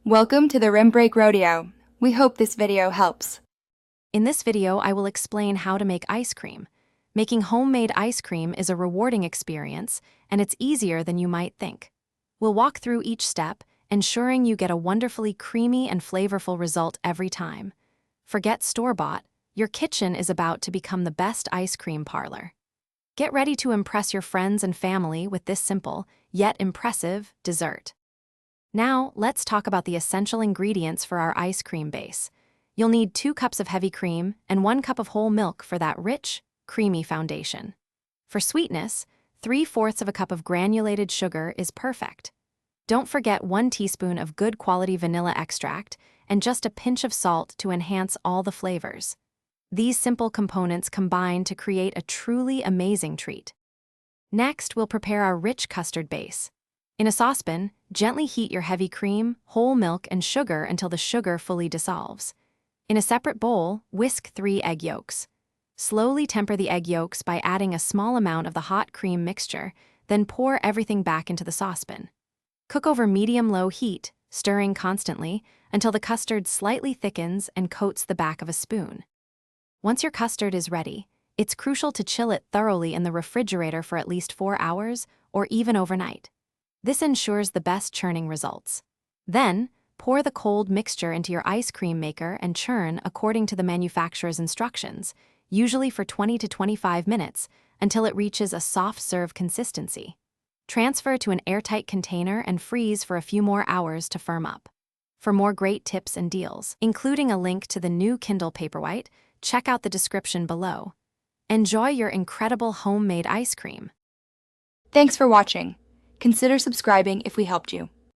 Welcome to the Rim Break Rodeo. We hope this video helps. In this video, I will explain how to make ice cream. Making homemade ice cream is a rewarding experience, and it's easier than you might think. We'll walk through each step, ensuring you get a wonderfully creamy and flavorful result every time. Forget store-bought, your kitchen is about to become the best ice cream parlor. Get ready to impress your friends and family with this simple, yet impressive, dessert. Now, let's talk about the essential ingredients for our ice cream base. You'll need 2 cups of heavy cream and 1 cup of whole milk for that rich, creamy foundation. For sweetness, 3/4 of a cup of granulated sugar is perfect. Don't forget 1 teaspoon of good quality vanilla extract and just a pinch of salt to enhance all the flavors. These simple components combine to create a truly amazing treat. Next, we'll prepare our rich custard base. In a saucepan, gently heat your heavy cream, whole milk, and sugar until the sugar fully dissolves. In a separate bowl, whisk 3 egg yolks. Slowly temper the egg yolks by adding a small amount of the hot cream mixture, then pour everything back into the saucepan. Cook over medium-low heat, stirring constantly, until the custard slightly thickens and coats the back of a spoon. Once your custard is ready, it's crucial to chill it thoroughly in the refrigerator for at least 4 hours or even overnight. This ensures the best churning results. Then, pour the cold mixture into your ice cream maker and churn according to the manufacturer's instructions, usually for 20 to 25 minutes, until it reaches a soft serve consistency. Transfer to an airtight container and freeze for a few more hours to firm up. For more great tips and deals, including a link to the new Kindle Paperwhite, check out the description below. Enjoy your incredible homemade ice cream. Thanks for watching. Consider subscribing if we helped you.